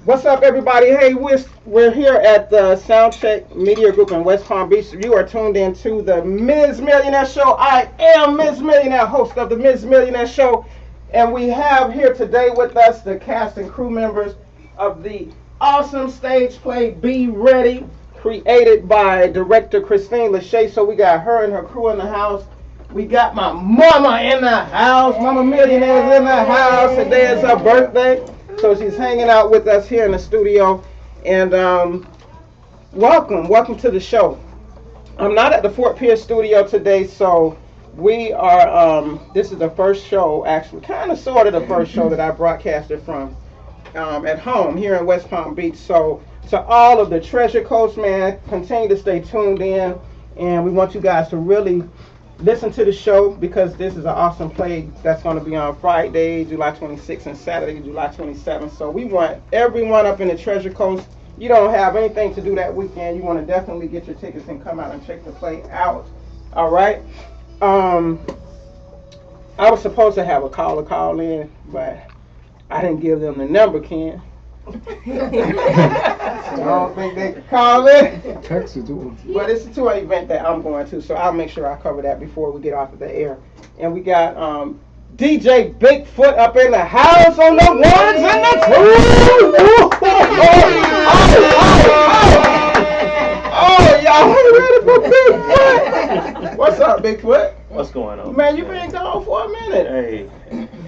What's up, everybody? Hey, we're here at the Soundcheck Media Group in West Palm Beach. You are tuned in to the Ms. Millionaire Show. I am Ms. Millionaire, host of the Ms. Millionaire Show. And we have here today with us the cast and crew members of the awesome stage play Be Ready, created by director Christine Lachey. So we got her and her crew in the house. We got my mama in the house. Mama Millionaire is in the house. Today is her birthday. So she's hanging out with us here in the studio, and welcome to the show. I'm not at the Fort Pierce studio today, so we are, this is the first show, actually, kind of sort of the first show that I broadcasted from at home here in West Palm Beach. So to all of the Treasure Coast, man, continue to stay tuned in, and we want you guys to really listen to the show, because this is an awesome play that's going to be on Friday, July 26th, and Saturday, July 27th. So we want everyone up in the Treasure Coast. You don't have anything to do that weekend, you want to definitely get your tickets and come out and check the play out. All right. I was supposed to have a caller call in, but I didn't give them the number, Ken. I don't think they can call in. Text it to them. But it's to an event that I'm going to, so I'll make sure I cover that before we get off of the air. And we got DJ BigFoot up in the house on the ones and the twos. Oh, y'all ready for Bigfoot? What's up, Bigfoot? What's going on? Man, you been gone for a minute.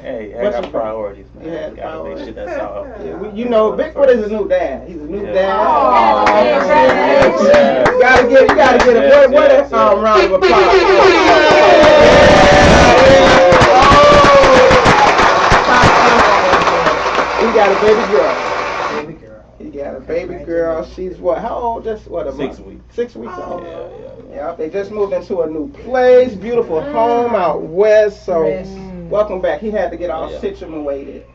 Hey, I got priorities, man. Yeah, gotta make sure that's all. Yeah, you know, Bigfoot is a new dad. He's a new dad. Yeah. You gotta get a round of applause. He got a baby girl. He got a baby girl. She's what? How old? Just what? 6 weeks. 6 weeks old. Yeah. They just moved into a new place, beautiful home out west. So welcome back. He had to get all situated.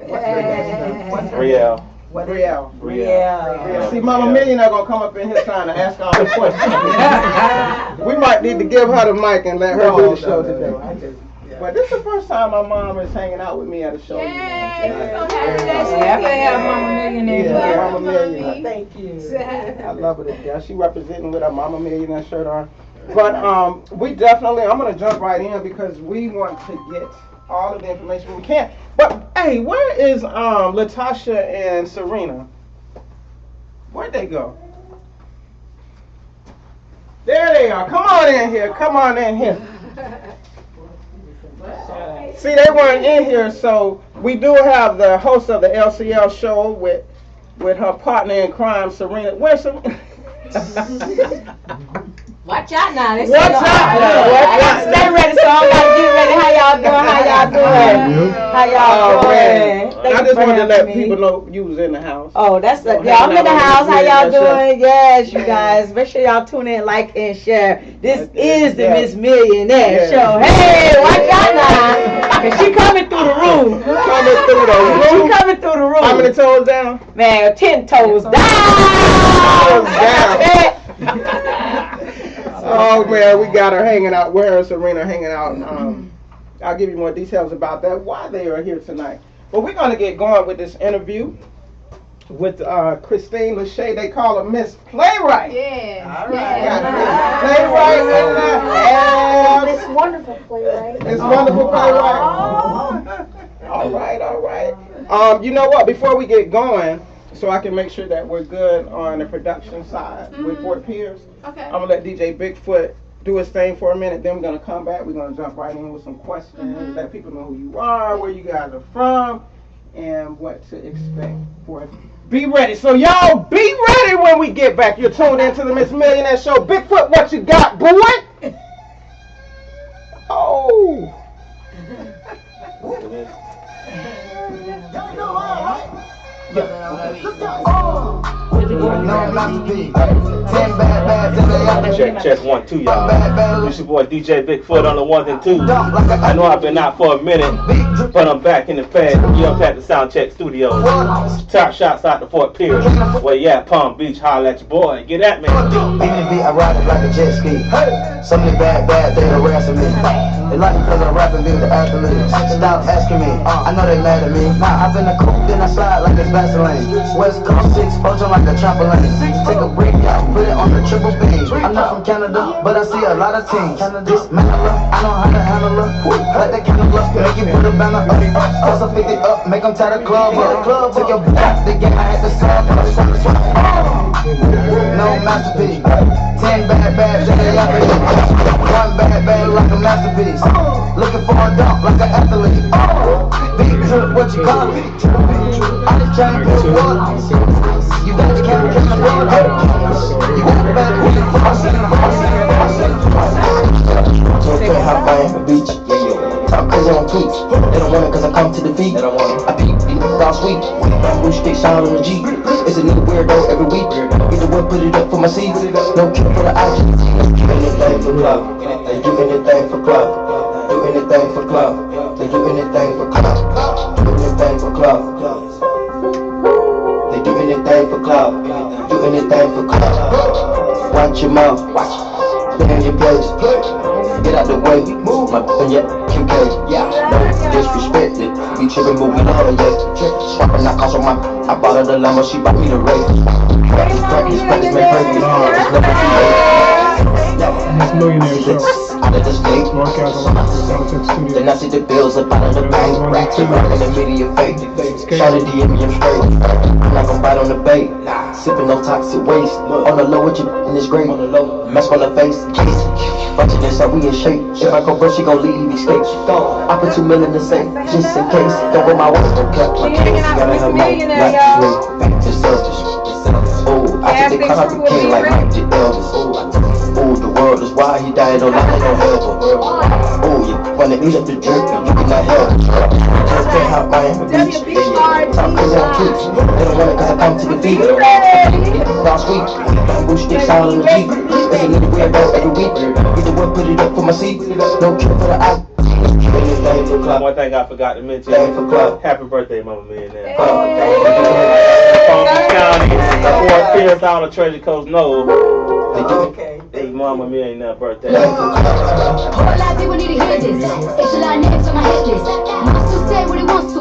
Riel. Yeah. See, Mama Millionaire gonna come up in here trying to ask all the questions. We might need to give her the mic and let her do the show today. But this is the first time my mom is hanging out with me at a show. Yay, so happy that she's Mama Millionaire. Yeah, Mama Millionaire. Thank you. I love her to death. She representing with her Mama Millionaire shirt on. But we definitely, I'm gonna jump right in because we want to get all of the information we can. But hey, where is Latasha and Serena? Where'd they go? There they are. Come on in here. See, they weren't in here, so we do have the host of the LCL Show with her partner in crime, Serena. Where's Serena? Watch out now. Watch out now. Stay ready, so I'm about to get ready. How y'all doing? I just wanted to let people know you was in the house. Oh, that's the, yeah, I'm in the house. How y'all doing? Yes, you guys. Make sure y'all tune in, like, and share. This is the Miss Millionaire Show. Hey, watch out now. And she coming through the room. She coming through the room. How many toes down? Man, 10 toes down. Oh man, we got her hanging out. Where is Serena hanging out? I'll give you more details about that, why they are here tonight. But we're gonna get going with this interview with Christine Lachey. They call her Miss Playwright. Yeah. All right. Playwright in the house. This wonderful playwright. It's wonderful playwright. All right. You know what? Before we get going, so I can make sure that we're good on the production side with Fort Pierce. Okay. I'm gonna let DJ BigFoot do his thing for a minute. Then we're gonna come back. We're gonna jump right in with some questions. Let people know who you are, where you guys are from, and what to expect for it. Be ready. So y'all be ready when we get back. You're tuned into the Miss Millionaire Show. BigFoot, what you got, boy? Oh. Check 1 2 y'all. It's your boy DJ BigFoot on the ones and twos. I know I've been out for a minute, But I'm back in the fed. You up at the Soundcheck Studios. Top shots out to Fort Pierce. Where you at? Palm Beach. Holla at your boy. Get at me. I ride it like a jet ski. Some of the bad, they harassing me. They like me cause I'm rapping, being the athlete. Stop asking me, I know they mad at me. I've been a coupe, then I slide like it's Vaseline. West Coast 6, poaching like a trampoline. Take a brick out, put it on the triple beam. I'm not from Canada, but I see a lot of teams. Dismantle her, I know how to handle her. Like that kind of bluff, make you put a banner up. Toss a 50 up, make them tie the club up. Took your back, the game, I had to sub. No masterpiece. 10 bad, they up it. One bad, like a masterpiece. Looking for a dunk like an athlete. Big trip, what you call it? I just trying to put water. You got the camera in the water. You got the bad with the can't hop by the beach. Talk crazy on tweets. They don't want it cause I come to defeat. I peep, all sweet. Blue sticks all on the Jeep. It's a new weirdo every week. Either way, put it up for my seeds. No kill for the IG. Do anything for club. They do anything for club. Do anything for club. They do anything for club. Do anything for club. They do anything for club. Do anything for club. Watch your mouth. Stay in your place. Get out the way. Move my yeah, QK. Yeah, no disrespect it. Be tripping, but we love it, yeah. Swapping that cost on my. I bought her the Lambo, she bought me the race. Practice, make perfect. This Millionaire Show. Out of the state. Broadcast on the Soundcheck Studio. Then I see the bills up out of the bank. Racks and rock in the media fake. Shout it DM me, I'm straight. I'm not gon' bite on the bait. Sipping no toxic waste. On the low with you in this grade. Mask on the face. Bunch of this up, we in shape. If I go broke, she gon' leave these states. I put 2 million in the safe, just in case. Don't go my way, don't cut my case. Gotta have my back to surface. Oh, I think they cut out the king like Mike the Elvis. Oh, the world is wild, he died on nothing on help. Oh, you wanna eat up the drink, and you cannot help. Just can't hop Miami Beach. Top crazy on tweets. They don't want it cause I come to the beat. Last week, bamboo sticks all in the Jeep. It's a little weirdo every week. Either way, put it up for my seat. No kill for the eye. One thing I forgot to mention. Happy birthday, Mama Millionaire. Palm Beach County, Fort Pierce, all the Treasure Coast know. Okay. Hey, Mama Millionaire birthday. A whole lot of people need to hear this. It's a lot of names on my hit list. Wants to say what he wants to.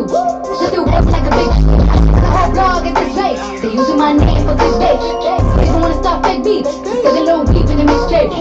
Just do it like a big. The whole blog is this base. They using my name for this base. They don't wanna stop fake beats. Just get a little deep in the mixtape.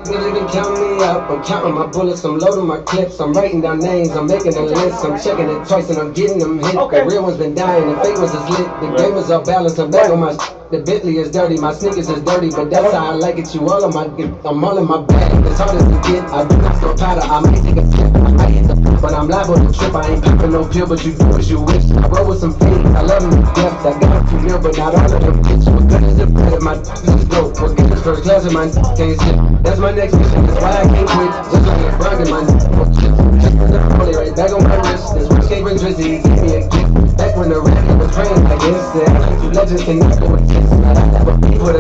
Niggas been counting me up, I'm counting my bullets, I'm loading my clips, I'm writing down names, I'm making a list, I'm checking it twice and I'm getting them hit. The real ones been dying, the fake ones is lit, the game is off balance, I'm back on my the Bentley is dirty, my sneakers is dirty, but that's how I like it, you all on my, I'm all in my bag, it's hard as to get, I do not feel powder, I might take a trip, I might hit the but I'm liable to trip, I ain't popping no pill, but you do as you wish. I roll with some fiends, I love them to death, I got a few mil, but not all of them bitch. What good is it better, my is dope, what good is first class in my can't shit. That's my next mission, that's why I can't quit, just like a brand in my shit. Just put the holy right back on my wrist, this rich can't bring drizzy, give me a gift. Back when the rap was trained like this, and legends can never exist. I never be for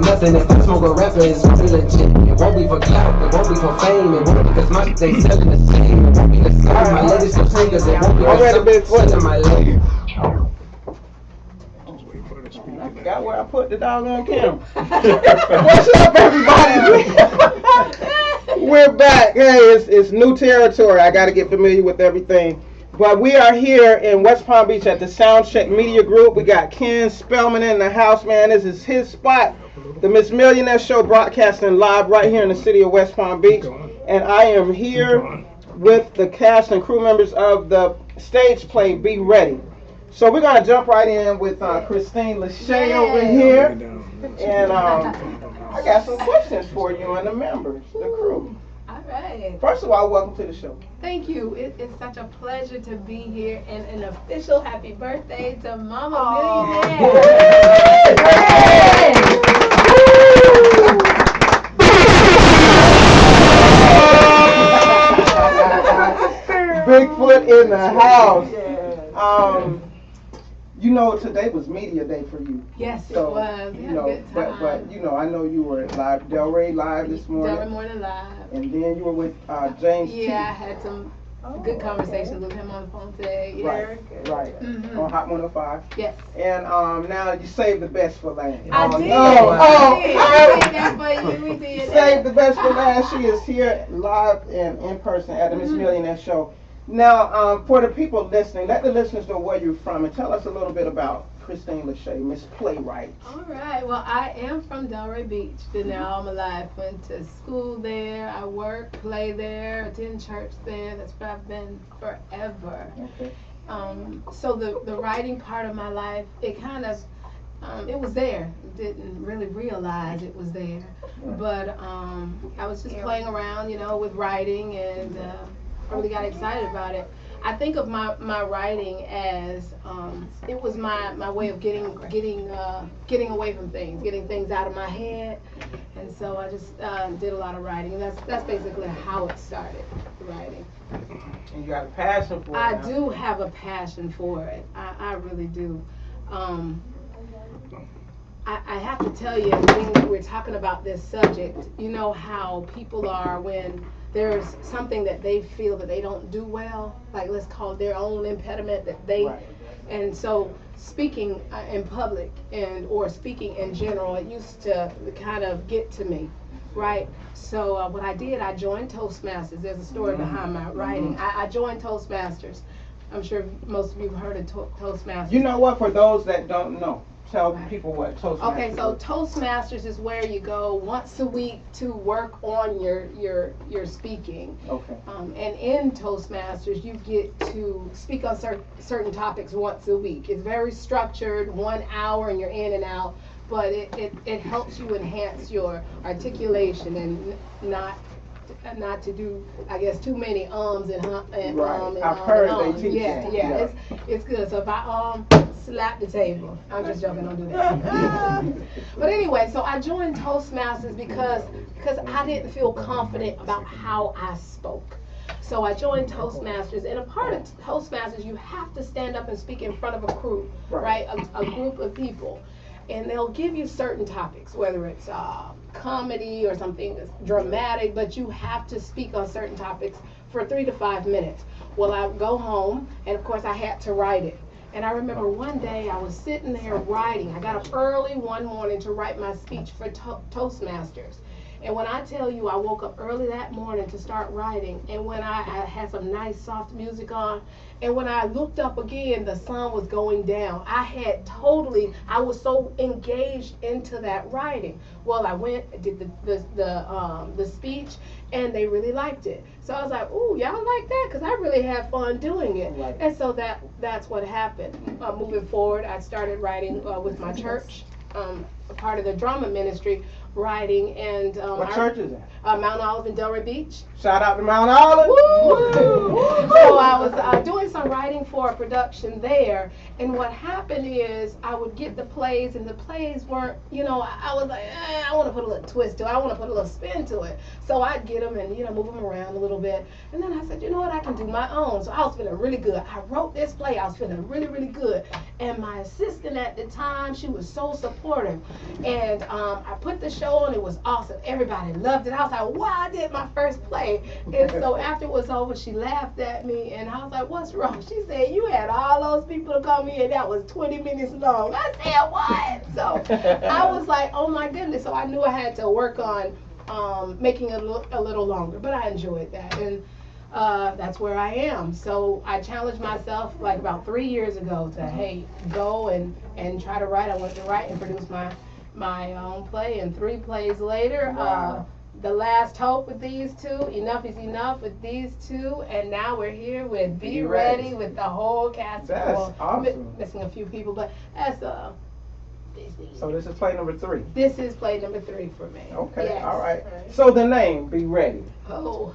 nothing, if I smoke a rapper, it's gonna be legit. It won't be for clout, it won't be for fame, it won't be because my they selling the same. It won't be the same, my latest of singers, it won't be because I'm selling my lady. I forgot where I put the doggone camera. What's up, everybody? We're back. Hey, it's new territory. I got to get familiar with everything. But we are here in West Palm Beach at the Soundcheck Media Group. We got Ken Spellman in the house, man. This is his spot. The Miss Millionaire Show broadcasting live right here in the city of West Palm Beach. And I am here with the cast and crew members of the stage play Be Ready. So we're going to jump right in with Christine Lachey over here. And I got some questions for you and the members, the crew. All right. First of all, welcome to the show. Thank you. It's such a pleasure to be here, and an official happy birthday to Mama Millionaire. BigFoot in the house. You know, today was media day for you. Yes, So, it was. You know, but you know, I know you were live, Delray live this morning. Delray Morning Live. And then you were with James. Yeah, I had some good conversations with him on the phone today. Yeah. Right. Mm-hmm. On Hot 105. Yes. And now you saved the best for last. I did. We did that for you. We did. Saved the best for last. She is here live and in person at the Miss Millionaire Show. Now, for the people listening, let the listeners know where you're from and tell us a little bit about Christine Lachey, Miss Playwright. All right. Well, I am from Delray Beach. Been there all my life. Went to school there. I work, play there, attend church there. That's where I've been forever. Okay. So the writing part of my life, it kind of, it was there. Didn't really realize it was there. But I was just playing around, you know, with writing, and I really got excited about it. I think of my writing as it was my way of getting away from things, getting things out of my head, and so I just did a lot of writing, and that's basically how it started, writing. And you got a passion for it. I do have a passion for it. I really do. I have to tell you, when we're talking about this subject, you know how people are when there's something that they feel that they don't do well, like let's call it their own impediment that they, and so speaking in public or speaking in general, it used to kind of get to me, right? So what I did, I joined Toastmasters. There's a story behind my writing. I joined Toastmasters. I'm sure most of you have heard of Toastmasters. You know what, for those that don't know, tell people what Toastmasters Okay, so Toastmasters is where you go once a week to work on your speaking. Okay. And in Toastmasters, you get to speak on certain topics once a week. It's very structured, 1 hour, and you're in and out. But it helps you enhance your articulation and not to do, I guess, too many ums and and right. I've heard they teach that. Yeah. It's good. So if I slap the table, I'm just joking, don't do that. But anyway, so I joined Toastmasters because I didn't feel confident about how I spoke. So I joined Toastmasters, and a part of Toastmasters, you have to stand up and speak in front of a crew, right? A group of people. And they'll give you certain topics, whether it's comedy or something that's dramatic, but you have to speak on certain topics for 3 to 5 minutes. Well, I would go home, and of course I had to write it. And I remember one day I was sitting there writing. I got up early one morning to write my speech for Toastmasters. And when I tell you I woke up early that morning to start writing, and when I had some nice soft music on, and when I looked up again, the sun was going down. I was so engaged into that writing. Well, I went, did the speech, and they really liked it. So I was like, ooh, y'all like that? Because I really had fun doing it. Right. And so that's what happened. Moving forward, I started writing with my church, a part of the drama ministry, writing, and what church is that? Mount Olive in Delray Beach. Shout out to Mount Olive. Woo! So I was doing some writing for a production there, and what happened is I would get the plays, and the plays weren't, I was like, I want to put a little twist to it, I want to put a little spin to it. So I'd get them and move them around a little bit, and then I said, you know what, I can do my own. So I was feeling really good. I wrote this play, I was feeling really, really good, and my assistant at the time, she was so supportive, and I put the show on. It was awesome. Everybody loved it. I was like, wow, I did my first play. And so after it was over, she laughed at me, and I was like, what's wrong? She said, you had all those people to come in, that was 20 minutes long. I said, what? So I was like, oh my goodness. So I knew I had to work on making it a little longer, but I enjoyed that, and that's where I am. So I challenged myself like about 3 years ago to, hey, go and try to write. I wanted to write and produce my own play, and 3 plays later, wow. The Last Hope with these 2, Enough is Enough with these 2, and now we're here with Be Ready with the whole cast. That's awesome. Missing a few people, but that's So this is play number 3. This is play number 3 for me. Okay, yes. All right. So the name, Be Ready. Oh.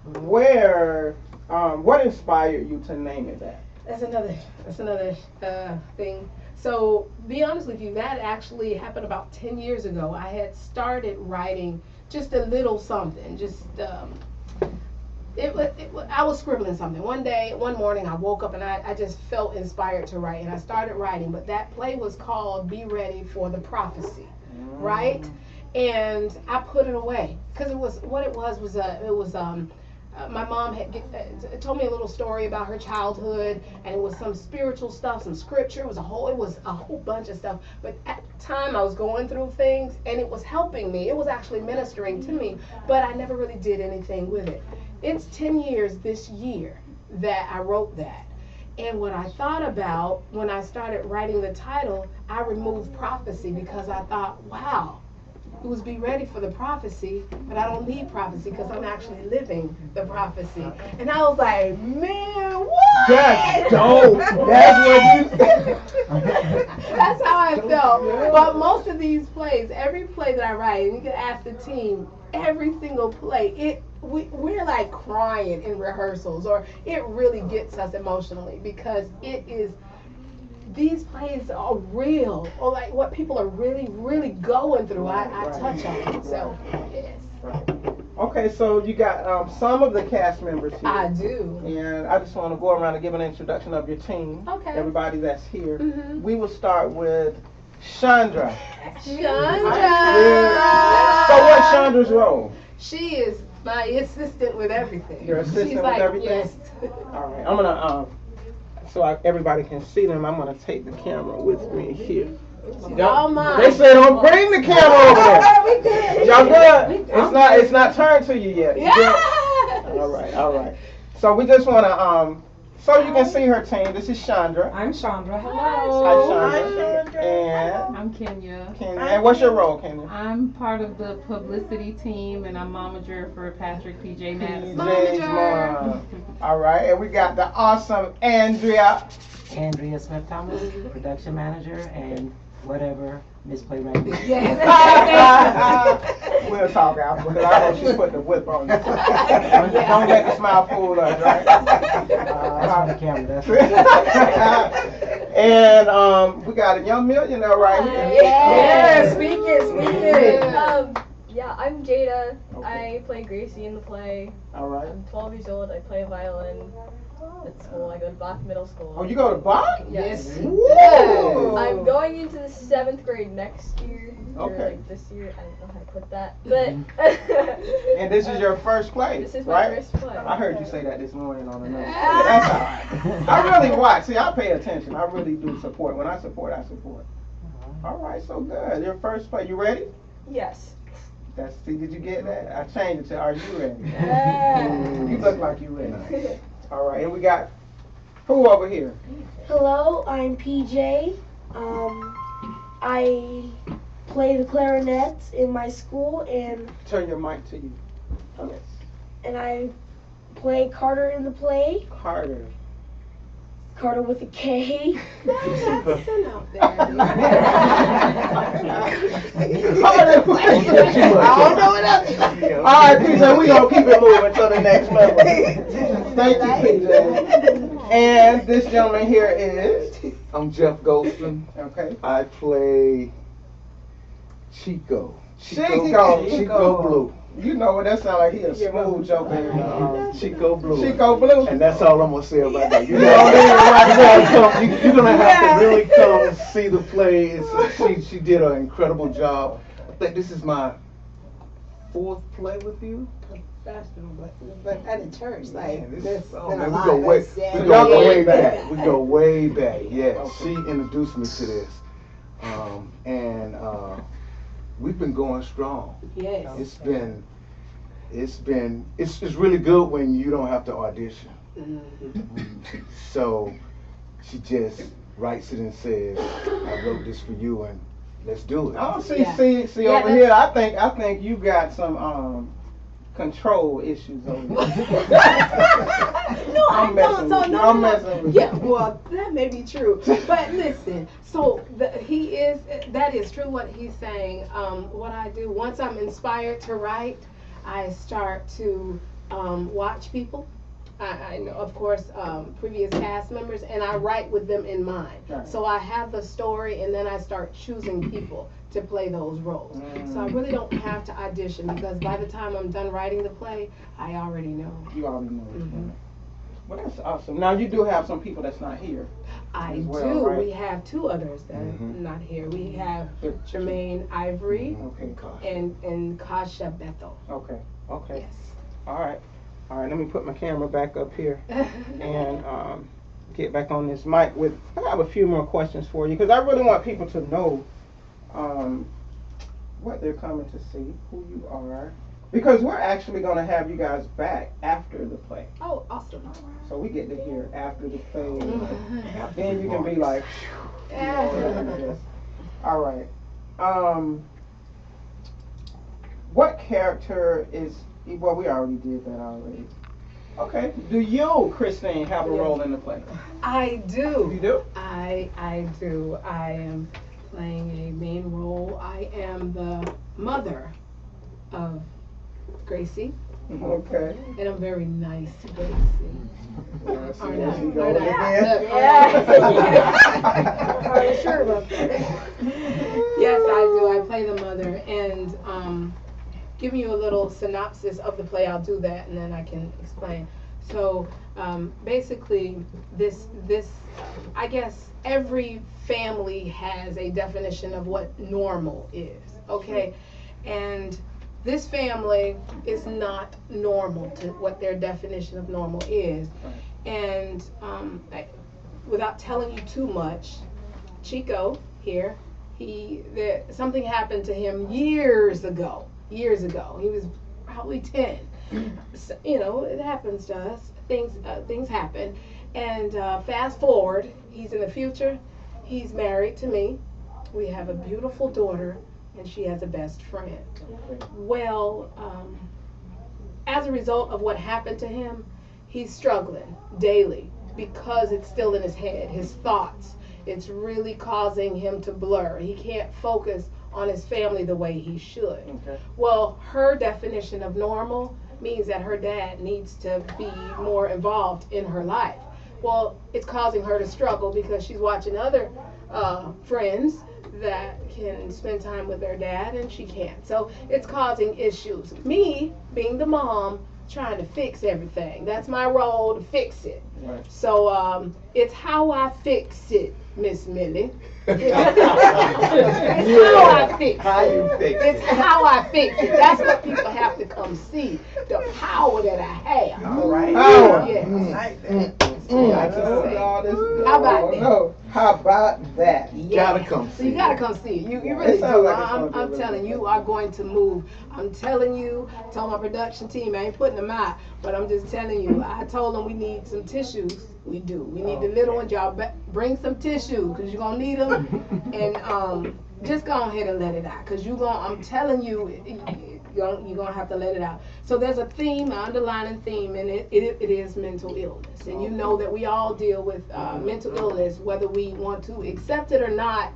What inspired you to name it that? That's another thing. So, be honest with you, that actually happened about 10 years ago. I had started writing just a little something, just I was scribbling something. One morning I woke up and I just felt inspired to write, and I started writing. But that play was called Be Ready for the Prophecy, right? And I put it away because my mom had told me a little story about her childhood, and it was some spiritual stuff, some scripture. It was a whole bunch of stuff. But at the time, I was going through things, and it was helping me. It was actually ministering to me, but I never really did anything with it. It's 10 years this year that I wrote that. And what I thought about when I started writing the title, I removed prophecy because I thought, wow, it was be ready for the prophecy, but I don't need prophecy because I'm actually living the prophecy. And I was like, man, what? That's dope. That's what you said. That's how I felt. But most of these plays, every play that I write, and you can ask the team, every single play, we're like crying in rehearsals, or it really gets us emotionally because these plays are real, or like what people are really, really going through. I touch on it, so yes. Okay, so you got some of the cast members here. I do. And I just want to go around and give an introduction of your team. Okay. Everybody that's here. We will start with Chandra. Chandra. So what's Chandra's role? She is my assistant with everything. Your assistant She's with like, everything? Yes. All right, I'm gonna everybody can see them. I'm gonna take the camera with me here. Oh my. They say don't bring the camera over there. Y'all good? It's not turned to you yet. Yeah. All right. So we just wanna so you can see her team. This is Chandra. I'm Chandra. Hi, Hello. Chandra. And I'm Kenya. And what's your role, Kenya? I'm part of the publicity team, and I'm momager for Patrick PJ Madison. PJ's mom. All right, and we got the awesome Andrea. Andrea Smith Thomas, production manager, and whatever misplay right now. Yes. We'll talk after. I know she put the whip on you. Don't let the smile fool us, right? That's on the camera. That's right. And we got a young millionaire right here. Yeah, speak it. Yeah, I'm Jada. Okay. I play Gracie in the play. All right. I'm 12 years old. I play violin at school. I go to Bach Middle School. Oh, you go to Bach? Yes. Woo! I'm going into the 7th grade next year. Or Okay. like this year. I don't know how to put that. But And this is your first play, this is my right? first play. I heard you say that this morning on the news. That's all right. I really watch. See, I pay attention. I really do support. When I support, I support. All right, so good. Your first play. You ready? Yes. See, did you get that? I changed it to Are You Ready? You look like you ready. All right, and we got who over here? Hello, I'm PJ. I play the clarinet in my school, and Turn your mic to you. Yes. and I play Carter in the play. Carter. Carter with a K. All right, PJ, we gonna keep it moving to the next level. Thank you, PJ. And this gentleman here is. I'm Jeff Goldston. Okay. I play Chico. Chico Blue. You know what that sounds like? He a smooth joker. Chico Blue. Chico Blue. And that's all I'm gonna say about that. You're gonna have to really come see the play. She did an incredible job. I think this is my 4th play with you. But at a church, like, Man, there's oh, been man, a we lot. go way, That's- we go way back. We go way back. Yes, she introduced me to this, and we've been going strong. Yes. It's really good when you don't have to audition. So she just writes it and says, "I wrote this for you, and let's do it." Oh, see over here. I think you got some control issues over there. No, I don't. So no. I'm messing with you. Yeah, well, that may be true. But listen, so that is true what he's saying. What I do, once I'm inspired to write, I start to watch people I know, of course, previous cast members, and I write with them in mind. Right. So I have the story, and then I start choosing people to play those roles. So I really don't have to audition, because by the time I'm done writing the play, I already know. You already know. Well, that's awesome. Now, you do have some people that's not here. I well, do. right? We have two others that are not here. We have Jermaine Ivory and Kasha Bethel. Okay. Yes. All right. Let me put my camera back up here and get back on this mic with. I have a few more questions for you, because I really want people to know what they're coming to see, who you are, because we're actually going to have you guys back after the play. Oh, awesome. So we get to hear after the play. Then you can be like, all right. What character is? Well, we already did that already. Okay. Do you, Christine, have a role in the play? I do. You do? I do. I am playing a main role. I am the mother of Gracie. Okay. And I'm very nice to Gracie. Yes, Aren't yes, I? you go Aren't again. I'm sure about that. Yes, I do. I play the mother, and giving you a little synopsis of the play, I'll do that, and then I can explain. So basically, this I guess every family has a definition of what normal is. Okay, and this family is not normal to what their definition of normal is. And without telling you too much, Chico here, something happened to him years ago. He was probably 10. So, it happens to us. Things happen. And fast forward, he's in the future. He's married to me. We have a beautiful daughter, and she has a best friend. Well, as a result of what happened to him, he's struggling daily because it's still in his head, his thoughts. It's really causing him to blur. He can't focus on his family the way he should. Okay. Well, her definition of normal means that her dad needs to be more involved in her life. Well, it's causing her to struggle because she's watching other friends that can spend time with their dad, and she can't. So it's causing issues. Me, being the mom, trying to fix everything. That's my role, to fix it. Right. So it's how I fix it, Miss Millie. It's how I fix it. How you fix it. It's how I fix it. That's what people have to come see. The power that I have. All right. Power. Yes. How about that? No. How about that? You gotta come see. So you gotta come see it. You really do. Like I'm telling you, are going to move. I'm telling you. I told my production team, I ain't putting them out, but I'm just telling you. I told them we need some tissues. We do. We need the little ones. Y'all bring some tissues because you're gonna need them. And just go ahead and let it out, because I'm telling you, you're gonna have to let it out. So there's a theme, an underlying theme, and it is mental illness. And you know that we all deal with mental illness, whether we want to accept it or not.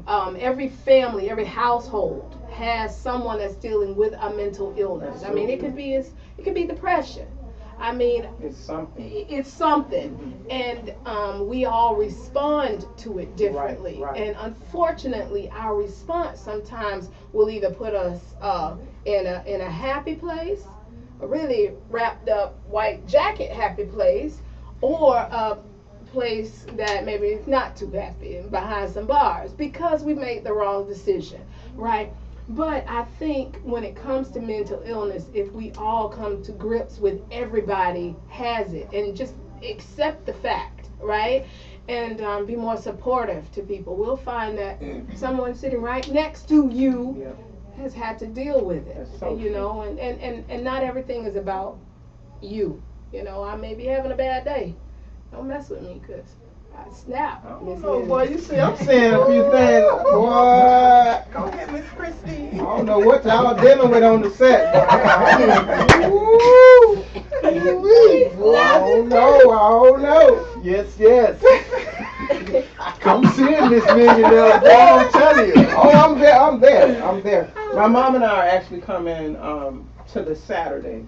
Every family, every household has someone that's dealing with a mental illness. I mean, it could be depression. I mean, it's something, and we all respond to it differently. Right. And unfortunately, our response sometimes will either put us in a happy place, a really wrapped up white jacket happy place, or a place that maybe is not too happy and behind some bars because we made the wrong decision, right? But I think when it comes to mental illness, if we all come to grips with everybody has it and just accept the fact, right? And be more supportive to people, we'll find that someone sitting right next to you has had to deal with it. So and not everything is about you. I may be having a bad day. Don't mess with me, because I snap. Boy, you see, I'm saying a few things. Boy, go get Miss Christine. I don't know what y'all dealing with on the set. I don't know. Yes. Come see it, Miss Millionaire. I'm telling you. Oh, I'm there. My mom and I are actually coming to the Saturday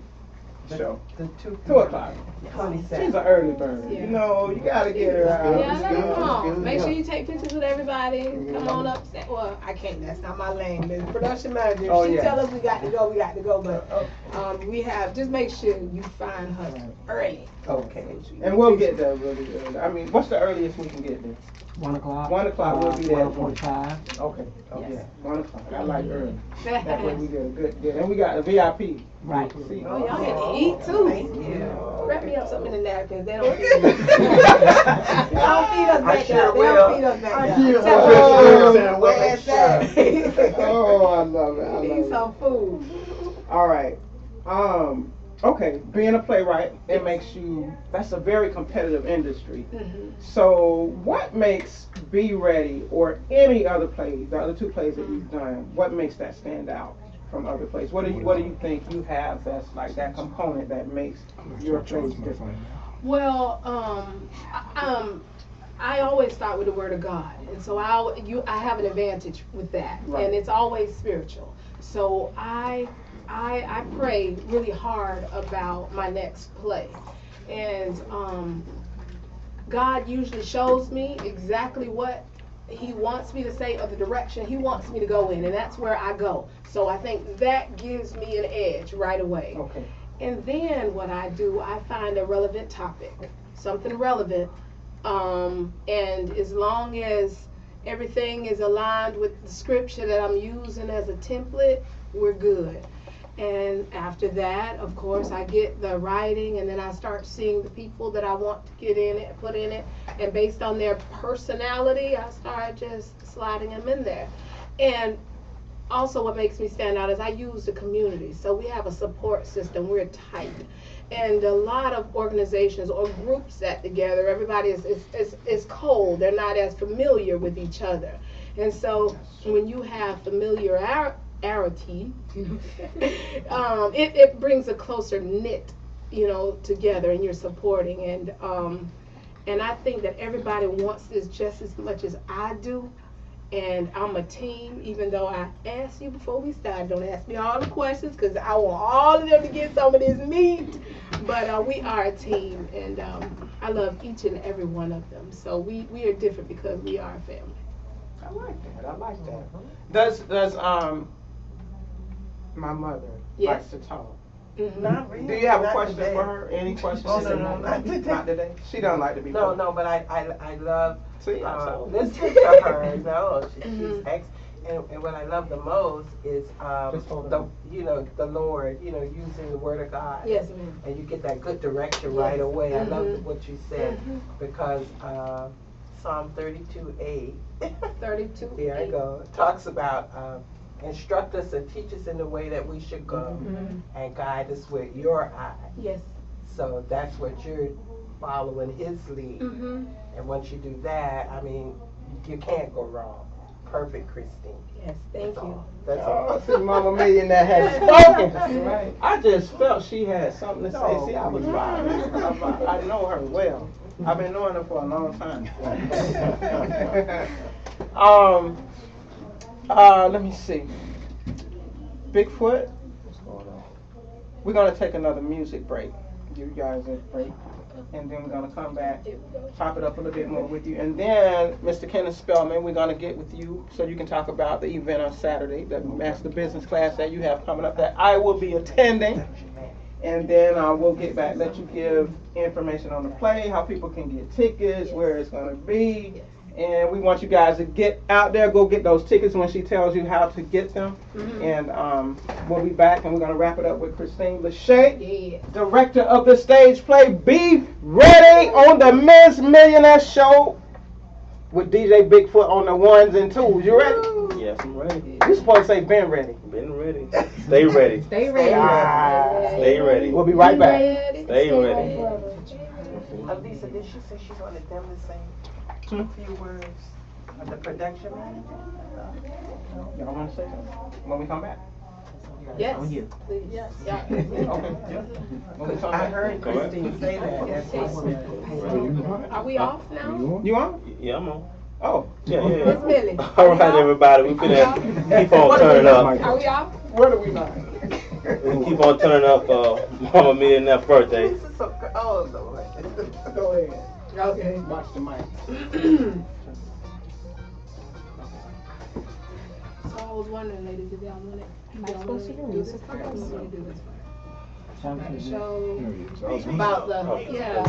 show. The 2 o'clock. 27. She's an early bird. Yeah. You know, you gotta get her out. Yeah, let them come. Make sure you take pictures with everybody. Come on up. Well, I can't. That's not my lane. The production manager, if she tell us we got to go, we got to go. But we have, just make sure you find her early. Okay. And we'll get there really early. I mean, what's the earliest we can get there? 1 o'clock. 1 o'clock, we'll be there. 1:45. Okay. Oh, Yes. yeah. 1 o'clock. I like early. That way we get a good. And we got the VIP. Right. See? Oh, y'all had to eat too. Wrap me up something in the napkins. They don't feed us. They don't feed us back there. They don't feed us back there. Oh, I love it. I Need love it. some food. All right. Okay, being a playwright, it makes you, that's a very competitive industry. So what makes Be Ready or any other plays, the other 2 plays that you've done, what makes that stand out from other plays? What do you think you have that's like that component that makes your plays different? Well, I always start with the Word of God, and so I have an advantage with that, and it's always spiritual. So I pray really hard about my next play, and God usually shows me exactly what He wants me to say or the direction He wants me to go in, and that's where I go. So I think that gives me an edge right away. Okay. And then what I do, I find a relevant topic, something relevant, and as long as everything is aligned with the scripture that I'm using as a template, we're good. And after that, of course, I get the writing, and then I start seeing the people that I want to get in it, put in it, and based on their personality, I start just sliding them in there. And also what makes me stand out is I use the community. So we have a support system, we're tight. And a lot of organizations or groups that together, everybody is cold, they're not as familiar with each other. And so when you have familiarity, it brings a closer knit, together, and you're supporting. And I think that everybody wants this just as much as I do. And I'm a team, even though I asked you before we started, don't ask me all the questions, because I want all of them to get some of this meat. But we are a team, and I love each and every one of them. So we are different because we are a family. I like that. Does my mother likes to talk? Not really. Do you have a not question today. for her? Any questions? No, not today. Not today. She don't like to be. No, but I love See, listening to her. No, she's ex. And what I love the most is the Lord, using the Word of God. Yes, ma'am. And you get that good direction right away. I love what you said because Psalm 32:8. 32. Here I go. Talks about instruct us and teach us in the way that we should go, and guide us with your eye. Yes. So that's what you're following His lead. And once you do that, I mean, you can't go wrong. Perfect, Christine. Yes, thank you. That's all. See, Mama Millionaire has spoken. Right. I just felt she had something to say. See, I was vibing. I know her well. I've been knowing her for a long time. Let me see. BigFoot. What's going on? We're gonna take another music break. Give you guys a break. And then we're going to come back, top it up a little bit more with you. And then, Mr. Kenneth Spellman, we're going to get with you so you can talk about the event on Saturday, the Master Business class that you have coming up that I will be attending. And then we'll get back, let you give information on the play, how people can get tickets, where it's going to be. And we want you guys to get out there, go get those tickets when she tells you how to get them. And we'll be back, and we're going to wrap it up with Christine Lachey, director of the stage play Be Ready on the Miss Millionaire Show with DJ BigFoot on the ones and twos. You ready? Yes, I'm ready. You're supposed to say been ready. Been ready. Stay ready. Stay ready. Stay ready. We'll be right back. Stay ready. Lisa, did she say she wanted them to sing a few words of the production manager? Y'all want to say something when we come back? Yes. On you. Yes. Okay. Yeah. When we come I back. heard Christine say that. That's what Are we off now? You on? Yeah, I'm on. Oh. Yeah. Miss Millie. All right, everybody. We finna keep on turning up. Are we off? Where do we not? We keep on turning up Mama Millionaire's birthday. Oh, Lord. Go ahead. Okay. Watch the mic. So I was wondering, ladies, if y'all want to. Am I supposed to do music first? first? We want to do this first. Soundcheck. Show about the yeah.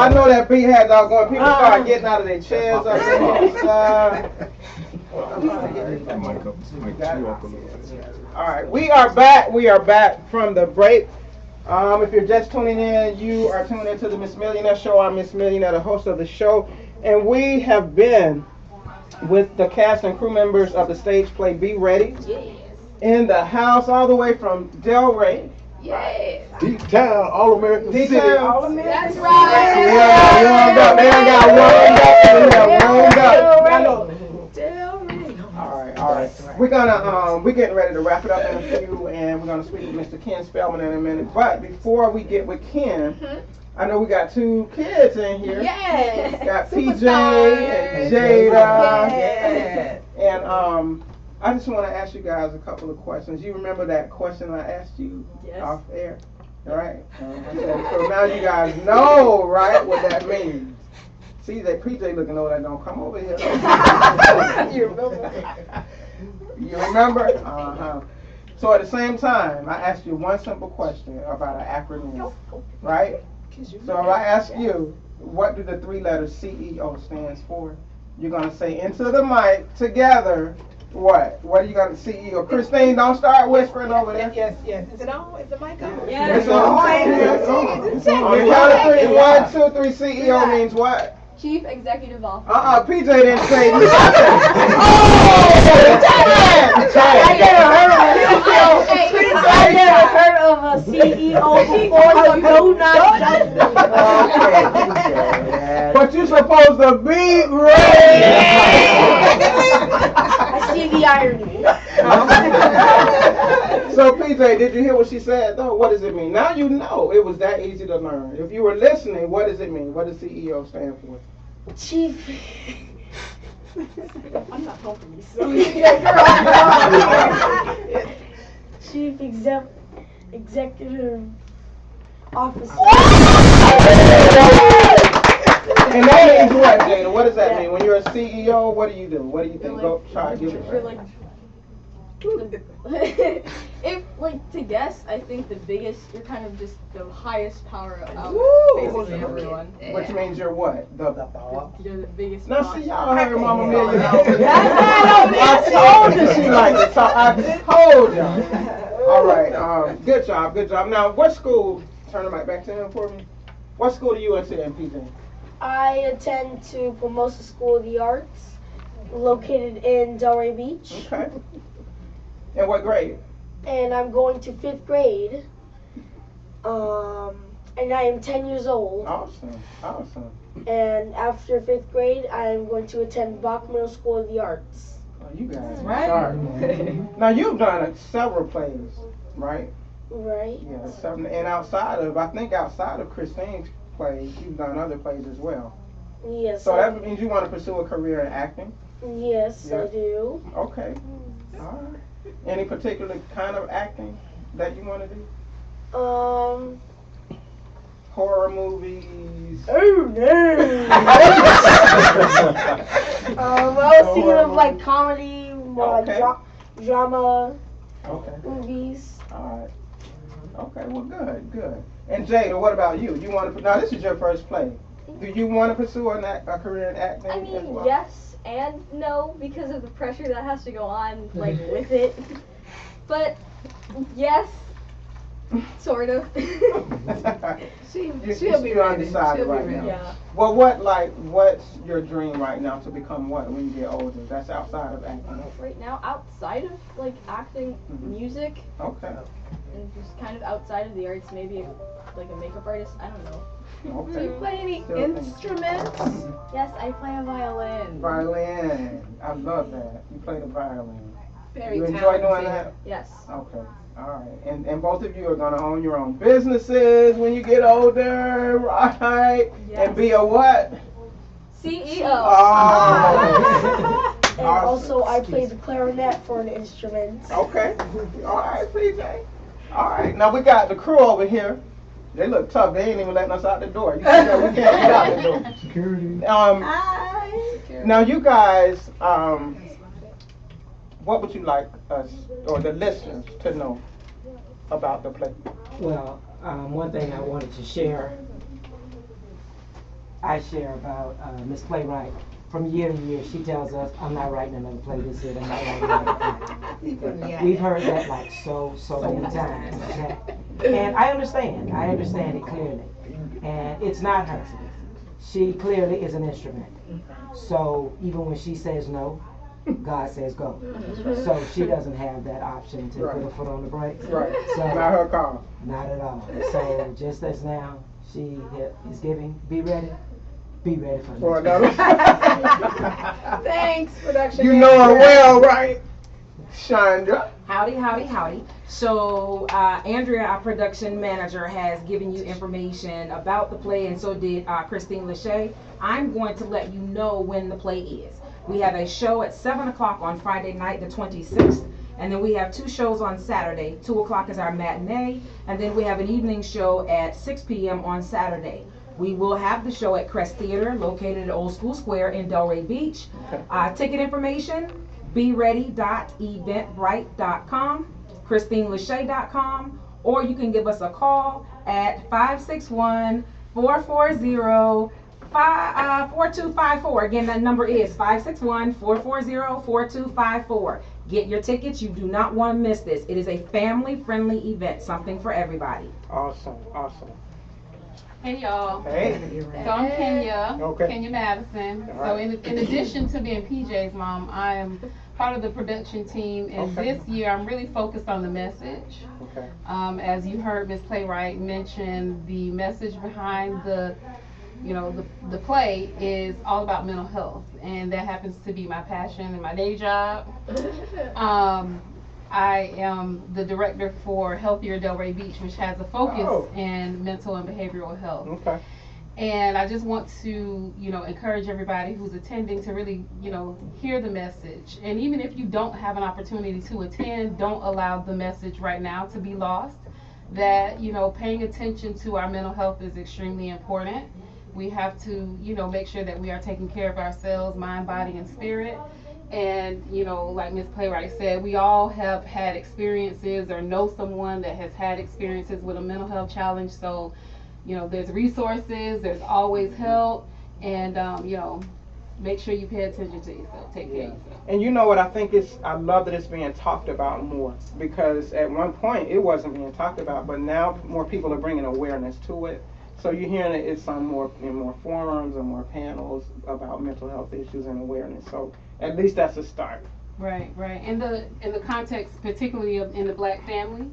I know that beat had doggone people start getting out of their chairs up there. All right, we are back. We are back from the break. If you're just tuning in, you are tuning into the Miss Millionaire Show. I'm Miss Millionaire, the host of the show, and we have been with the cast and crew members of the stage play Be Ready in the house, all the way from Delray. Yes. Deep Town, All American City. All American. That's right. They got warmed up. All right. We're gonna we're getting ready to wrap it up in a few, and we're gonna speak with Mr. Ken Spellman in a minute. But before we get with Ken, I know we got 2 kids in here. Yes. Got PJ Superstars. and Jada. Yes. And I just want to ask you guys a couple of questions. You remember that question I asked you off air? Right? So now you guys know, right, what that means. See that PJ looking over, don't come over here. You remember? You remember? Uh-huh. So at the same time, I asked you one simple question about an acronym, right? So if I ask you, what do the 3 letters CEO stands for? You're going to say into the mic together, what? What are you going to CEO? Christine, don't start whispering over there. Yes. Is it on? Is the mic on? Yes. It's on. On the count of 3, 1, 2, 3, CEO means what? Chief Executive Officer. PJ didn't say nothing. I never heard of a CEO before, so do not judge me. But you're supposed to be ready. I see the irony. So PJ, did you hear what she said though? What does it mean? Now you know. It was that easy to learn. If you were listening, what does it mean? What does CEO stand for? Chief. I'm not helping you. Chief Executive Officer. And that means what, Jada? What does that mean? When you're a CEO, what do you do? What do you think? Go try to give it. You're like, if to guess, I think the biggest, you're kind of just the highest power out of basically everyone. Which means you're what? You're the biggest. Now see, y'all heard Mama boss. Millionaire. I told you she liked to talk. I told y'all. All right. Good job. Now, what school? Turn the mic back to him for me. What school do you attend, PJ? I attend to Pomosa School of the Arts, located in Delray Beach. Okay. And what grade? And I'm going to 5th grade. And I am 10 years old. Awesome. And after 5th grade, I am going to attend Bach Middle School of the Arts. Oh, you guys are sharp. Now, you've done several plays, right? Right. Yeah, several. And outside of Christine's plays, you've done other plays as well. Yes. So that means you want to pursue a career in acting? Yes, I do. Okay. All right. Any particular kind of acting that you want to do? Horror movies. Oh no. I was thinking of like comedy, drama, movies. All right. Okay. Well, good. And Jada, what about you? You want to? Now, this is your first play. Do you want to pursue a career in acting? I mean, as well? yes and no, because of the pressure that has to go on, with it. But, yes, sort of. She'll be undecided right now. Yeah. Well, what's your dream right now to become what when you get older? That's outside of acting. Right now, outside of, acting, music. Okay. And just kind of outside of the arts, maybe, a makeup artist, I don't know. Okay. Do you play any instruments? Yes, I play a violin. Violin. I love that. You play the violin. Very You enjoy doing talented. that? Yes. Okay. All right. And both of you are going to own your own businesses when you get older, right? Yes. And be a what? CEO. Oh. And also, I play the clarinet for an instrument. Okay. All right, PJ. All right. Now we got the crew over here. They look tough. They ain't even letting us out the door. You see that? We can't get out the door. Security. Now you guys, what would you like us or the listeners to know about the play? Well, one thing I wanted to share, I share about Miss Playwright. From year to year, she tells us, I'm not writing another play this year, I'm not writing another play. We've heard that so many times. And I understand it clearly. And it's not her. She clearly is an instrument. So even when she says no, God says go. So she doesn't have that option to put her foot on the brakes. Right. So, Not her call. Not at all. So just as now she is giving, be ready for another. Thanks, production. You know her well, right? Chandra. Howdy, howdy, howdy. So, Andrea, our production manager, has given you information about the play, and so did Christine Lachey. I'm going to let you know when the play is. We have a show at 7 o'clock on Friday night, the 26th, and then we have 2 shows on Saturday. 2 o'clock is our matinee, and then we have an evening show at 6 p.m. on Saturday. We will have the show at Crest Theater, located at Old School Square in Delray Beach. Ticket information, beready.eventbrite.com, christinelachey.com, or you can give us a call at 561-440-4254. Again, that number is 561-440-4254. Get your tickets. You do not want to miss this. It is a family-friendly event, something for everybody. Awesome, awesome. Hey y'all. Hey. So I'm Kenya. Okay. Kenya Madison. All So right. in addition to being PJ's mom, I am part of the production team, and Okay. this year I'm really focused on the message. Okay. As you heard Miss Playwright mention, the message behind the play is all about mental health, and that happens to be my passion and my day job. I am the director for Healthier Delray Beach, which has a focus in mental and behavioral health. Okay. And I just want to, encourage everybody who's attending to really, hear the message. And even if you don't have an opportunity to attend, don't allow the message right now to be lost. That, paying attention to our mental health is extremely important. We have to, make sure that we are taking care of ourselves, mind, body, and spirit. And, like Ms. Playwright said, we all have had experiences or know someone that has had experiences with a mental health challenge. So, there's resources, there's always help, and, make sure you pay attention to yourself, take care of yourself. And you know what, I love that it's being talked about more, because at one point it wasn't being talked about, but now more people are bringing awareness to it. So you're hearing it's in more forums and more panels about mental health issues and awareness. So at least that's a start. Right. In the context, particularly in the Black family,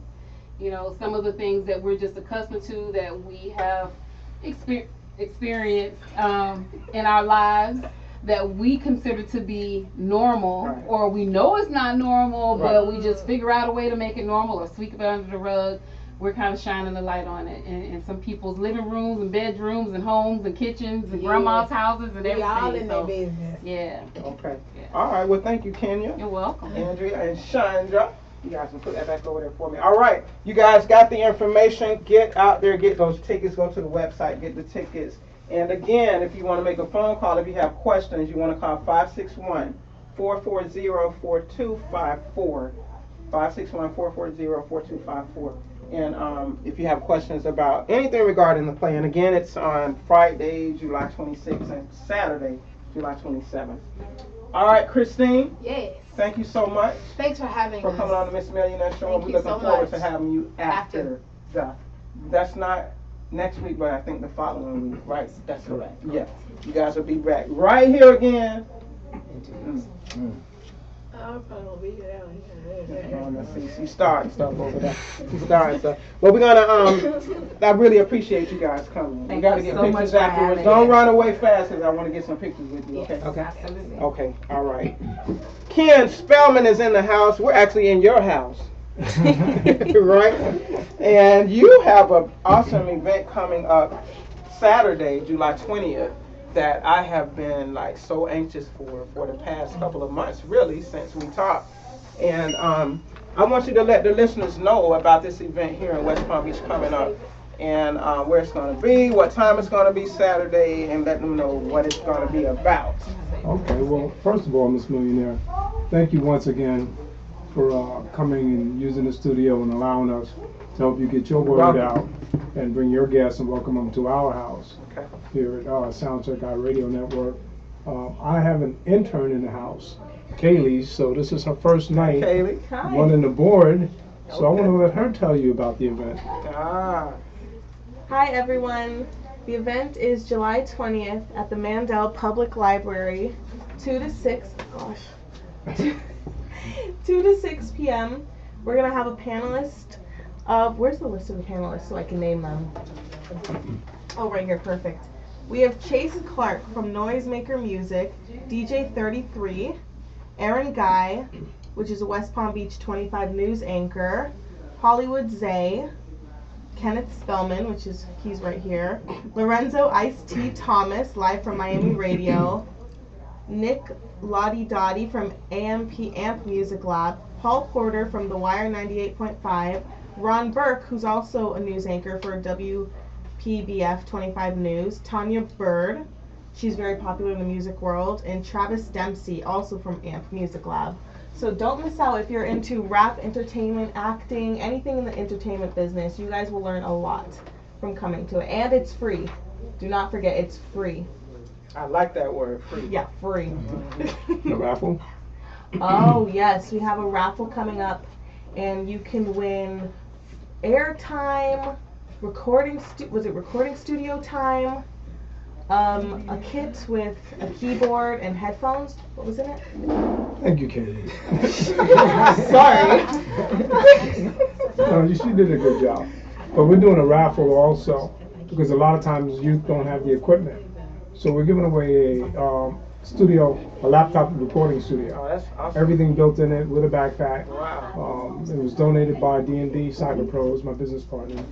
some of the things that we're just accustomed to, that we have experienced in our lives, that we consider to be normal, right, or we know it's not normal, right, but we just figure out a way to make it normal or sweep it under the rug. We're kind of shining the light on it in some people's living rooms and bedrooms and homes and kitchens and grandma's houses and everything. All in their business. Yeah. Okay. Yeah. All right. Well, thank you, Kenya. You're welcome. Andrea and Chandra. You guys can put that back over there for me. All right. You guys got the information. Get out there. Get those tickets. Go to the website. Get the tickets. And again, if you want to make a phone call, if you have questions, you want to call 561-440-4254. 561-440-4254. And if you have questions about anything regarding the play, and again, it's on Friday, July 26th, and Saturday, July 27th. All right, Christine. Yes. Thank you so much. Thanks for having us. For coming on the Miss Millionaire Show. Thank We're you looking so forward much. to having you after the. That's not next week, but I think the following week, right? That's correct. Yeah. You guys will be back right here again. I'm probably gonna be here. Let's see, she's starting stuff over there. She's starting stuff. Well, we're gonna I really appreciate you guys coming. We gotta get pictures afterwards. Don't run away fast, because I want to get some pictures with you. Okay. Okay. Absolutely. Okay. All right. Ken Spellman is in the house. We're actually in your house. Right? And you have an awesome event coming up Saturday, July 20th. That I have been so anxious for the past couple of months, really, since we talked. And I want you to let the listeners know about this event here in West Palm Beach coming up, and where it's going to be, what time it's going to be Saturday, and let them know what it's going to be about. Okay, well, first of all, Miss Millionaire, thank you once again for coming and using the studio and allowing us to help you get your word out and bring your guests and welcome them to our house here at Soundcheck iRadio Network. I have an intern in the house, Kaylee, so this is her first night running the board, so I want to let her tell you about the event. Hi everyone, the event is July 20th at the Mandel Public Library, 2 to 6 p.m. We're going to have a panelist of, where's the list of the panelists so I can name them? Oh, right here, perfect. We have Chase Clark from Noisemaker Music, DJ 33, Aaron Guy, which is a West Palm Beach 25 news anchor. Hollywood Zay. Kenneth Spellman, he's right here. Lorenzo Ice-T Thomas, live from Miami Radio. Nick Lottie Dottie from AMP Music Lab. Paul Porter from The Wire 98.5. Ron Burke, who's also a news anchor for WPBF 25 News. Tanya Bird, she's very popular in the music world. And Travis Dempsey, also from AMP Music Lab. So don't miss out if you're into rap, entertainment, acting, anything in the entertainment business. You guys will learn a lot from coming to it. And it's free. Do not forget, it's free. I like that word, free. Yeah, free. The raffle? Oh, yes. We have a raffle coming up, and you can win airtime, recording studio time, a kit with a keyboard and headphones. What was in it? Thank you, Katie. Sorry. No, she did a good job. But we're doing a raffle also, because a lot of times youth don't have the equipment. So we're giving away a laptop recording studio. Oh, that's awesome. Everything built in it with a backpack. Wow. It was donated by D&D Cyber Pros, my business partner.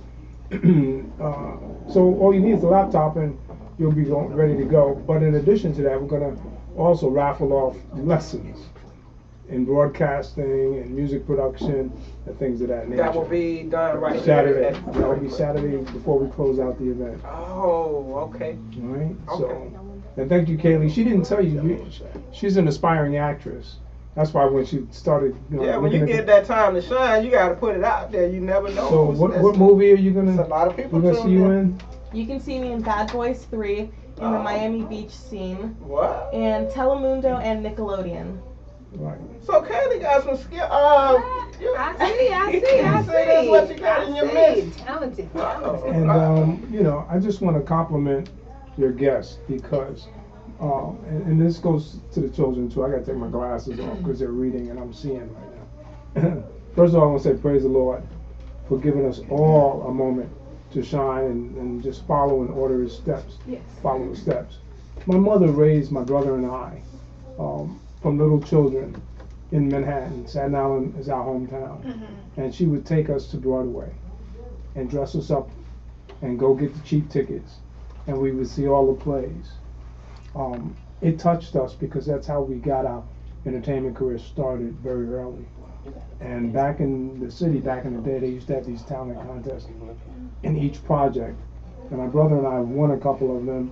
So all you need is a laptop and you'll be ready to go. But in addition to that, we're going to also raffle off lessons in broadcasting and music production and things of that nature. That will be done right Saturday. here. That will be Saturday before we close out the event. Oh, okay. All right. Okay. So, and thank you, Kaylee. She didn't tell you, she's an aspiring actress. That's why when she started, Yeah, when you get that time to shine, you got to put it out there. You never know. So what movie are you gonna? A lot of people we're gonna see you in. You can see me in Bad Boys 3 in the Miami Beach scene. What? And Telemundo and Nickelodeon. Right. So Kaylee got some skill. I see. That's what you got in your mix. Talented. And I just want to compliment your guests because, and this goes to the children too. I got to take my glasses off because they're reading and I'm seeing right now. First of all, I want to say praise the Lord for giving us all a moment to shine and just follow and order His steps. Yes. Follow the steps. My mother raised my brother and I from little children in Manhattan. Staten Island is our hometown. Mm-hmm. And she would take us to Broadway and dress us up and go get the cheap tickets. And we would see all the plays. It touched us because that's how we got our entertainment career started very early. And back in the city, back in the day, they used to have these talent contests in each project. And my brother and I won a couple of them.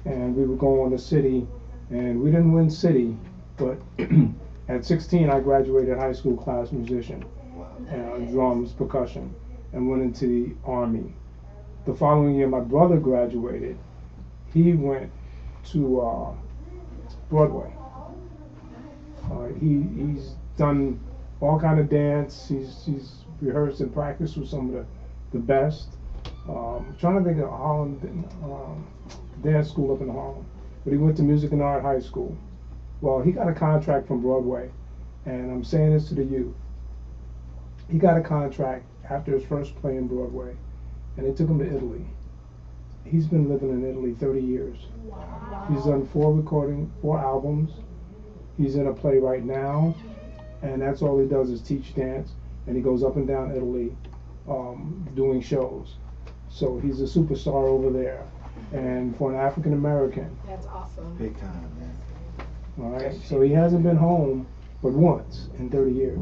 And we would go on to city. And we didn't win city, but at 16, I graduated high school class musician, drums, percussion, and went into the Army. The following year, my brother graduated. He went to Broadway. He's done all kind of dance. He's rehearsed and practiced with some of the best. Trying to think of Harlem dance school up in Harlem, but he went to Music and Art High School. Well, he got a contract from Broadway, and I'm saying this to the youth. He got a contract after his first play in Broadway, and they took him to Italy. He's been living in Italy 30 years. Wow. He's done 4 albums. He's in a play right now, and that's all he does is teach dance, and he goes up and down Italy doing shows. So he's a superstar over there. And for an African American. That's awesome. Big time, man. All right, so he hasn't been home but once in 30 years.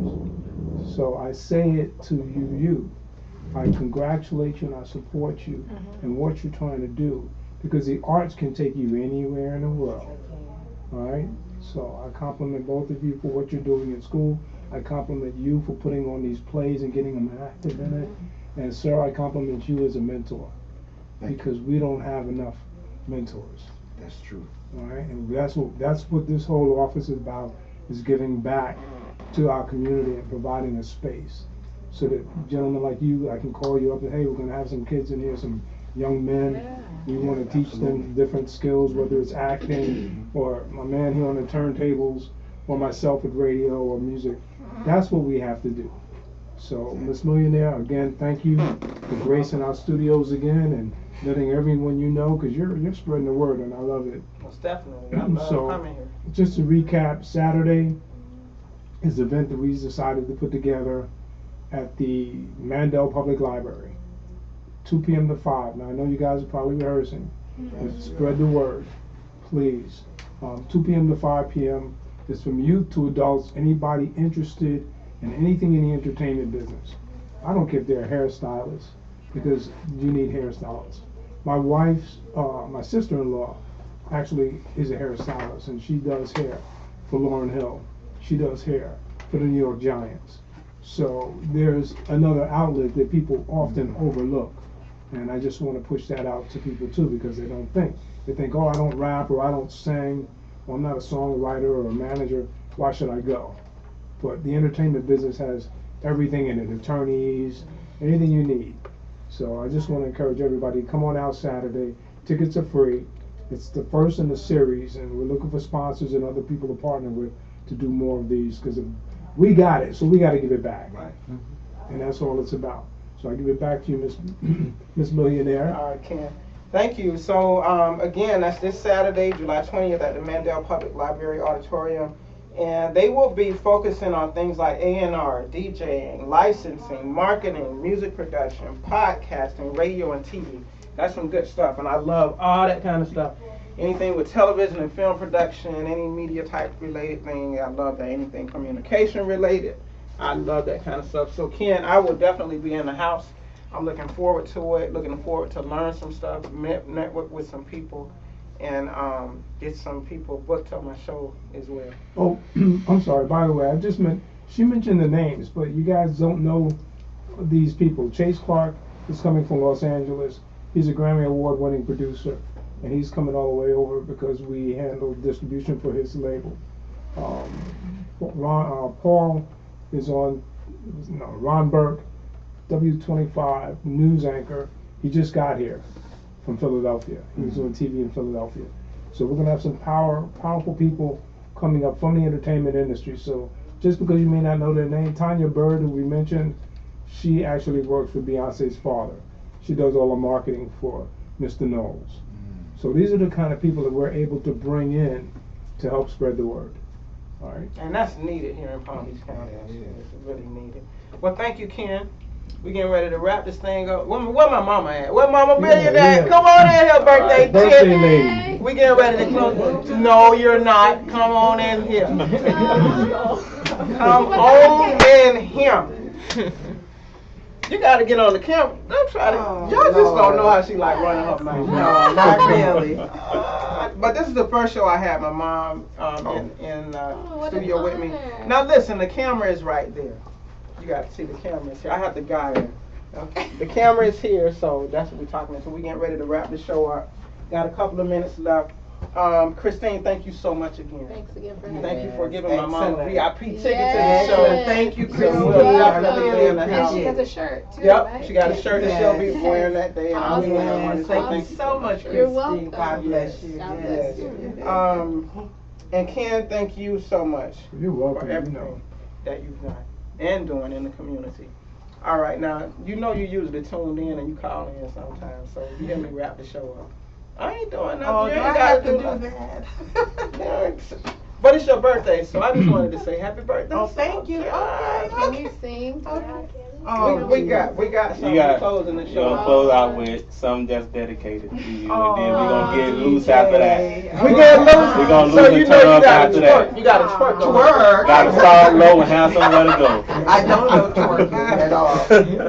So I say it to you. I congratulate you and I support you in what you're trying to do because the arts can take you anywhere in the world. All right, so I compliment both of you for what you're doing in school. I compliment you for putting on these plays and getting them active in it. And sir, I compliment you as a mentor because we don't have enough mentors. That's true. All right, and that's what this whole office is about, is giving back to our community and providing a space so that gentlemen like you, I can call you up and, hey, we're going to have some kids in here, some young men. We want to teach them different skills, whether it's acting or my man here on the turntables or myself at radio or music. That's what we have to do. So, Miss Millionaire, again, thank you for gracing our studios again and letting everyone you know, because you're spreading the word, and I love it. Most definitely. I love coming here. Just to recap, Saturday, is an event that we decided to put together at the Mandel Public Library, 2 p.m. to 5. Now I know you guys are probably rehearsing, but spread the word, please. 2 p.m. to 5 p.m. is from youth to adults, anybody interested in anything in the entertainment business. I don't care if they're hairstylists, because you need hairstylists. My wife's, my sister-in-law actually is a hairstylist, and she does hair for Lauryn Hill. She does hair for the New York Giants. So there's another outlet that people often overlook. And I just want to push that out to people too, because they don't think. They think, oh, I don't rap, or I don't sing, or I'm not a songwriter or a manager, why should I go? But the entertainment business has everything in it, attorneys, anything you need. So I just want to encourage everybody, come on out Saturday. Tickets are free. It's the first in the series, and we're looking for sponsors and other people to partner with to do more of these, because we got it, so we got to give it back. Right. And that's all it's about. So I give it back to you, Miss Millionaire. All right, Ken. Thank you. So again, that's this Saturday, July 20th at the Mandel Public Library Auditorium. And they will be focusing on things like A&R, DJing, licensing, marketing, music production, podcasting, radio, and TV. That's some good stuff, and I love all that kind of stuff. Anything with television and film production, any media type related thing, I love that. Anything communication related, I love that kind of stuff. So Ken, I will definitely be in the house. I'm looking forward to it, looking forward to learn some stuff, network with some people, and get some people booked on my show as well. Oh, I'm sorry, by the way, she mentioned the names, but you guys don't know these people. Chase Clark is coming from Los Angeles. He's a Grammy Award winning producer, and he's coming all the way over because we handle distribution for his label. Paul is on, Ron Burke, W25 news anchor. He just got here from Philadelphia. He was on TV in Philadelphia. So we're going to have some powerful people coming up from the entertainment industry. So just because you may not know their name, Tanya Bird, who we mentioned, she actually works for Beyonce's father. She does all the marketing for Mr. Knowles. So these are the kind of people that we're able to bring in to help spread the word. All right. And that's needed here in Palm Beach County. It's really needed. Well, thank you, Ken. We're getting ready to wrap this thing up. Where my mama at? Where Mama Millionaire? Yeah. Come on in here, birthday chick. Birthday lady. We getting ready to close. No, you're not. Come on in here. Come on in here. You gotta get on the camera. Don't try to. Y'all just don't know how she like running her mouth. No, not really. But this is the first show I had my mom in studio with me. Now listen, the camera is right there. You got to see the camera is here. I have the guy in. The camera is here, so that's what we're talking about. So we're getting ready to wrap the show up. Got a couple of minutes left. Christine, thank you so much again. Thanks again for having me. Thank you for giving my mom a VIP ticket to the Yes. show. Thank you, Christine. So we'll definitely be in the And house. she has a shirt too, Yep, right? she got a shirt that she'll be Yes. wearing that day. And I'll be wearing one. Yes, So thank you so much, Christine. You're welcome. God bless you. God Yes. bless you. And Ken, thank you so much You're welcome. for everything that you've done and doing in the community. All right, now, you usually tuned in and you call in sometimes, so you let me wrap the show up. I ain't doing nothing. Oh, You do ain't I gotta have to do do nothing. that? But it's your birthday, so I just wanted to say happy birthday. Oh, thank you. Okay. Can you sing? Oh, we got something You got closing the We're show. gonna close out with something that's dedicated to you, and then we're gonna get loose DJ. after that. We get loose. We're gonna So lose you and know turn you up gotta after twerk. that. You gotta twerk. Twerk. Gotta start low and have somewhere to go. I don't know twerking at all.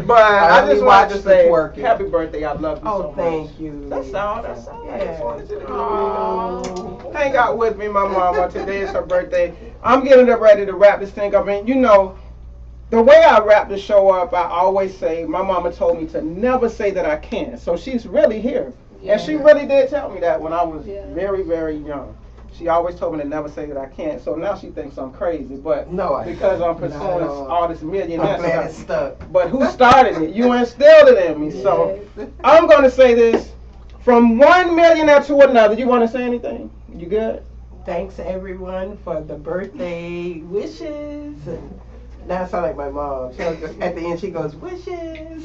But I only just watch wanted to the say twerking. happy birthday. I love you so Oh, much. thank you. That's all. That's all. I just wanted you to Oh. hang out with me, my mama. Today is her birthday. I'm getting ready to wrap this thing up. And the way I wrap the show up, I always say, my mama told me to never say that I can't. So she's really here. Yeah. And she really did tell me that when I was Yeah. very, very young. She always told me to never say that I can't. So now she thinks I'm crazy. But No, because I'm not pursuing at all. all this millionaire I'm glad stuff. it's stuck. But who started it? You instilled it in me. So Yes. I'm going to say this. From one millionaire to another. You want to say anything? You good? Thanks everyone for the birthday wishes. And now I sound like my mom. At the end she goes, wishes.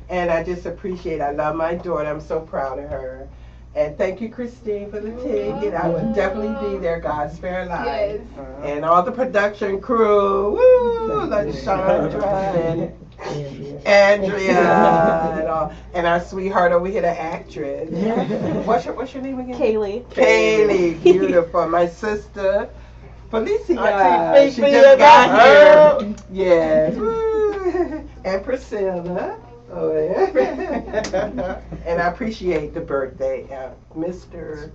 And I just appreciate, I love my daughter. I'm so proud of her. And thank you, Christine, for the ticket. I will definitely be there. God spare life. And all the production crew. Woo! Latasha and Andrea and our sweetheart over here, the actress. What's your name again? Kaylee. Kaylee, beautiful. My sister, Felicia. Auntie She Fifi, just got her. here. Yes. Woo. And Priscilla. Oh, yeah. And I appreciate the birthday, Mr.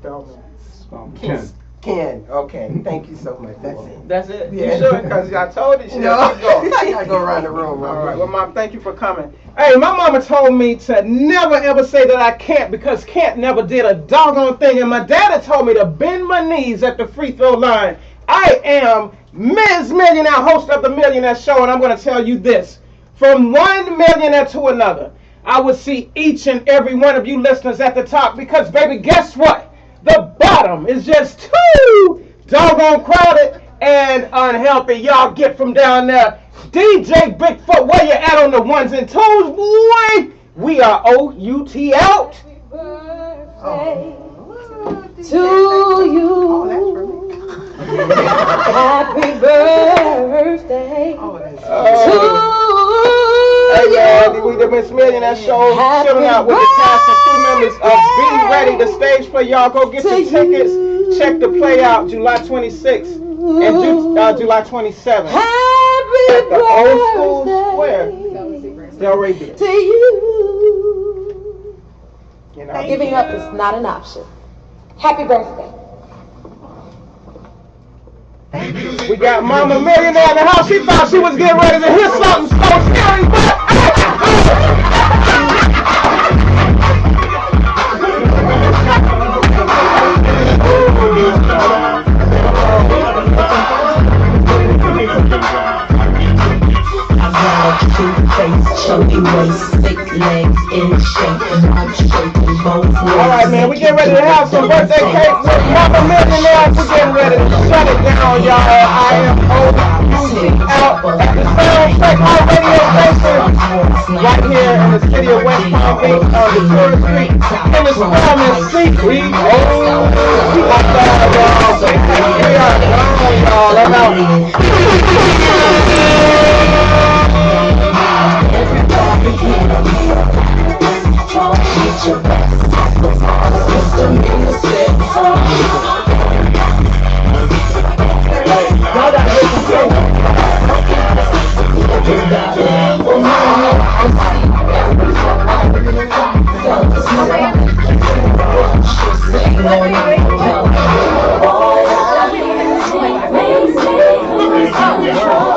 Ken. Ken. Okay. Thank you so much. That's it. That's it? Yeah. You sure? Because I told you. No, I gotta go around the room. All right. Well, Mom, thank you for coming. Hey, my mama told me to never ever say that I can't because can't never did a doggone thing. And my daddy told me to bend my knees at the free throw line. I am Ms. Millionaire, host of the Millionaire Show, and I'm going to tell you this. From one millionaire to another, I will see each and every one of you listeners at the top because, baby, guess what? The bottom is just too doggone crowded and unhealthy. Y'all get from down there. DJ BigFoot, where you at on the ones and twos, boy? We are OUT out. To you. Happy birthday to Hey, we the Miss Millionaire Show, chilling out with the cast and crew members of Be Ready. The stage play, y'all go get your tickets. Check the play out July 26th and July 27th at the Old School Square, Delray. To you. Giving up is not an option. Happy birthday. We got Mama Millionaire in the house. She thought she was getting ready to hear something so scary, but chunky waist, thick legs in shape, and I'm shaking both ways. Alright, man, we getting ready to have some birthday cake with Mama Millionaire. We're getting ready to shut it down, y'all. I am OUT out at the Soundcheck iRadio station right here in the city of West Palm Beach on the 3rd Street in the Spelman CEO. We are gone, y'all. I'm out.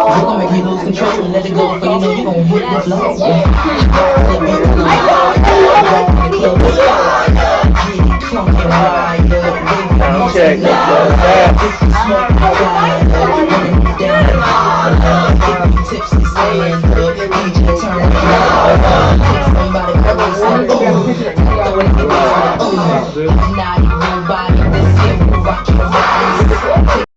You're gonna make me lose control and let it go, for you know you're gonna hit the floor. Check. Tipsy saying